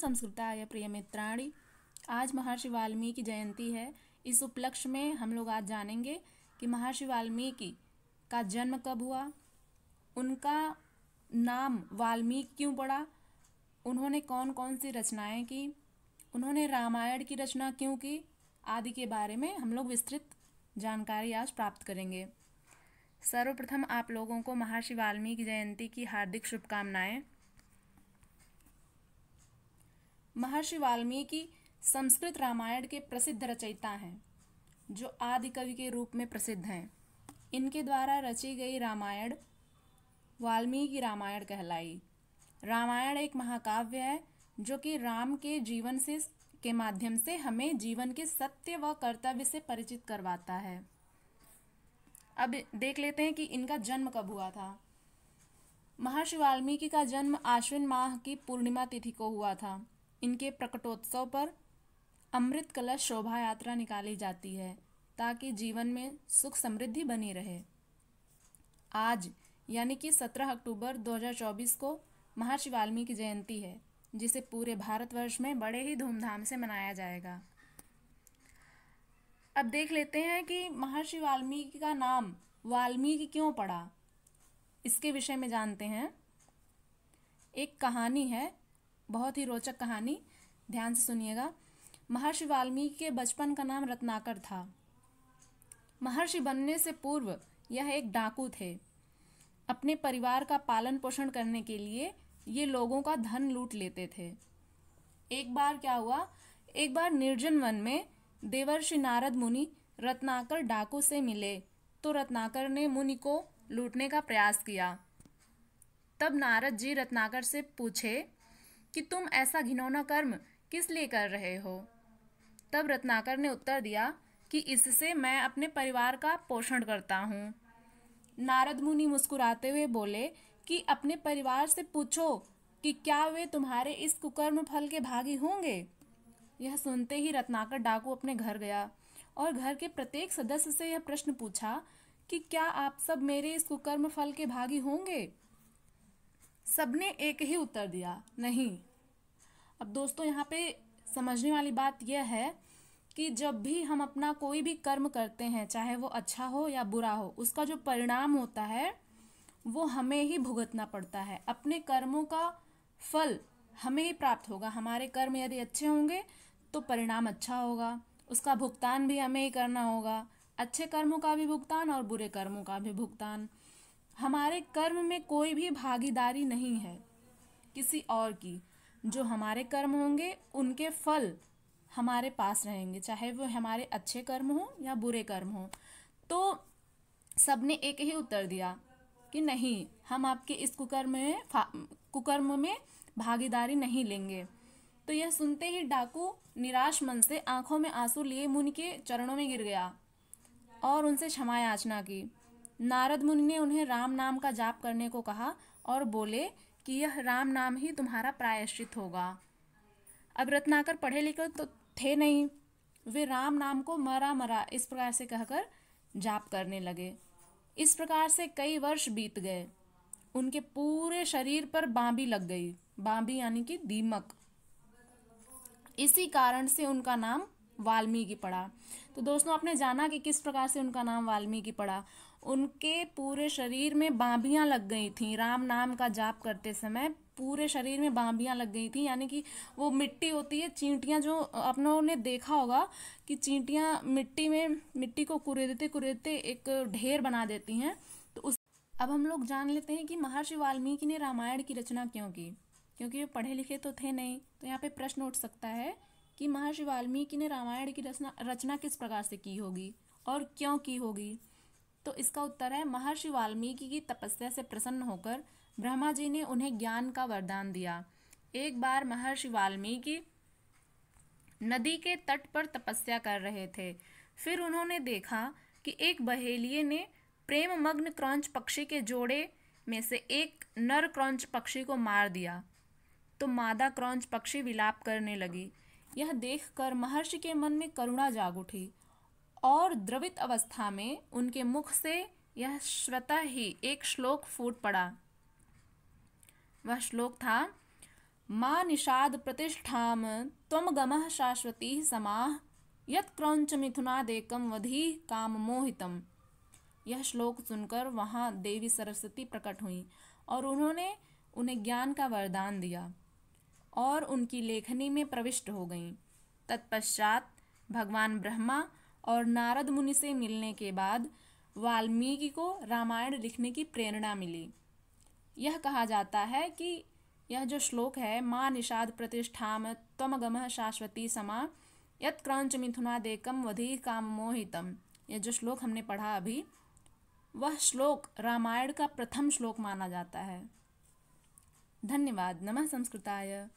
संस्कृताय प्रियमित्राणि। आज महर्षि वाल्मीकि जयंती है। इस उपलक्ष्य में हम लोग आज जानेंगे कि महर्षि वाल्मीकि का जन्म कब हुआ, उनका नाम वाल्मीकि क्यों पड़ा, उन्होंने कौन कौन सी रचनाएं की, उन्होंने रामायण की रचना क्यों की आदि के बारे में हम लोग विस्तृत जानकारी आज प्राप्त करेंगे। सर्वप्रथम आप लोगों को महर्षि वाल्मीकि जयंती की हार्दिक शुभकामनाएं। महर्षि वाल्मीकि संस्कृत रामायण के प्रसिद्ध रचयिता हैं, जो आदि कवि के रूप में प्रसिद्ध हैं। इनके द्वारा रची गई रामायण वाल्मीकि रामायण कहलाई। रामायण एक महाकाव्य है जो कि राम के जीवन के माध्यम से हमें जीवन के सत्य व कर्तव्य से परिचित करवाता है। अब देख लेते हैं कि इनका जन्म कब हुआ था। महर्षि वाल्मीकि का जन्म आश्विन माह की पूर्णिमा तिथि को हुआ था। इनके प्रकटोत्सव पर अमृत कलश शोभा यात्रा निकाली जाती है ताकि जीवन में सुख समृद्धि बनी रहे। आज यानी कि 17 अक्टूबर 2024 को महर्षि वाल्मीकि जयंती है, जिसे पूरे भारतवर्ष में बड़े ही धूमधाम से मनाया जाएगा। अब देख लेते हैं कि महर्षि वाल्मीकि का नाम वाल्मीकि क्यों पड़ा, इसके विषय में जानते हैं। एक कहानी है, बहुत ही रोचक कहानी, ध्यान से सुनिएगा। महर्षि वाल्मीकि के बचपन का नाम रत्नाकर था। महर्षि बनने से पूर्व यह एक डाकू थे। अपने परिवार का पालन पोषण करने के लिए ये लोगों का धन लूट लेते थे। एक बार क्या हुआ, एक बार निर्जन वन में देवर्षि नारद मुनि रत्नाकर डाकू से मिले तो रत्नाकर ने मुनि को लूटने का प्रयास किया। तब नारद जी रत्नाकर से पूछे कि तुम ऐसा घिनौना कर्म किस लिए कर रहे हो। तब रत्नाकर ने उत्तर दिया कि इससे मैं अपने परिवार का पोषण करता हूँ। नारद मुनि मुस्कुराते हुए बोले कि अपने परिवार से पूछो कि क्या वे तुम्हारे इस कुकर्म फल के भागी होंगे। यह सुनते ही रत्नाकर डाकू अपने घर गया और घर के प्रत्येक सदस्य से यह प्रश्न पूछा कि क्या आप सब मेरे इस कुकर्म फल के भागी होंगे। सबने एक ही उत्तर दिया, नहीं। अब दोस्तों, यहाँ पे समझने वाली बात यह है कि जब भी हम अपना कोई भी कर्म करते हैं, चाहे वो अच्छा हो या बुरा हो, उसका जो परिणाम होता है वो हमें ही भुगतना पड़ता है। अपने कर्मों का फल हमें ही प्राप्त होगा। हमारे कर्म यदि अच्छे होंगे तो परिणाम अच्छा होगा, उसका भुगतान भी हमें ही करना होगा। अच्छे कर्मों का भी भुगतान और बुरे कर्मों का भी भुगतान। हमारे कर्म में कोई भी भागीदारी नहीं है किसी और की। जो हमारे कर्म होंगे उनके फल हमारे पास रहेंगे, चाहे वो हमारे अच्छे कर्म हो या बुरे कर्म हो। तो सबने एक ही उत्तर दिया कि नहीं, हम आपके इस कुकर्म में भागीदारी नहीं लेंगे। तो यह सुनते ही डाकू निराश मन से आंखों में आंसू लिए मुनि के चरणों में गिर गया और उनसे क्षमा याचना की। नारद मुनि ने उन्हें राम नाम का जाप करने को कहा और बोले कि यह राम नाम ही तुम्हारा प्रायश्चित होगा। अब रत्नाकर पढ़े लिखे तो थे नहीं, वे राम नाम को मरा मरा इस प्रकार से कहकर जाप करने लगे। इस प्रकार से कई वर्ष बीत गए। उनके पूरे शरीर पर बांबी लग गई। बांबी यानी कि दीमक। इसी कारण से उनका नाम वाल्मीकि पड़ा। तो दोस्तों, आपने जाना कि किस प्रकार से उनका नाम वाल्मीकि पड़ा। उनके पूरे शरीर में बांबियां लग गई थीं। राम नाम का जाप करते समय पूरे शरीर में बांबियां लग गई थीं, यानी कि वो मिट्टी होती है, चींटियां, जो अपनों ने देखा होगा कि चींटियां मिट्टी को कुरेदते कुरेदते एक ढेर बना देती हैं। तो अब हम लोग जान लेते हैं कि महर्षि वाल्मीकि ने रामायण की रचना क्यों की। क्योंकि वे पढ़े लिखे तो थे नहीं, तो यहाँ पे प्रश्न उठ सकता है कि महर्षि वाल्मीकि ने रामायण की रचना किस प्रकार से की होगी और क्यों की होगी। तो इसका उत्तर है, महर्षि वाल्मीकि की तपस्या से प्रसन्न होकर ब्रह्मा जी ने उन्हें ज्ञान का वरदान दिया। एक बार महर्षि वाल्मीकि नदी के तट पर तपस्या कर रहे थे। फिर उन्होंने देखा कि एक बहेलिये ने प्रेम मग्न क्रौंच पक्षी के जोड़े में से एक नर क्रौंच पक्षी को मार दिया। तो मादा क्रौंच पक्षी विलाप करने लगी। यह देखकर महर्षि के मन में करुणा जाग उठी और द्रवित अवस्था में उनके मुख से यह स्वतः ही एक श्लोक फूट पड़ा। वह श्लोक था, मा निषाद प्रतिष्ठाम त्वम गमः शाश्वती समाः यत् क्रौंच मिथुनादेकम वधी काम मोहितम। यह श्लोक सुनकर वहाँ देवी सरस्वती प्रकट हुई और उन्होंने उन्हें ज्ञान का वरदान दिया और उनकी लेखनी में प्रविष्ट हो गईं। तत्पश्चात भगवान ब्रह्मा और नारद मुनि से मिलने के बाद वाल्मीकि को रामायण लिखने की प्रेरणा मिली। यह कहा जाता है कि यह जो श्लोक है, माँ निषाद प्रतिष्ठाम त्वमगमः शाश्वती समा यत् क्रौंच मिथुनादेकम वधी काम मोहितम, यह जो श्लोक हमने पढ़ा अभी, वह श्लोक रामायण का प्रथम श्लोक माना जाता है। धन्यवाद। नमः संस्कृताय।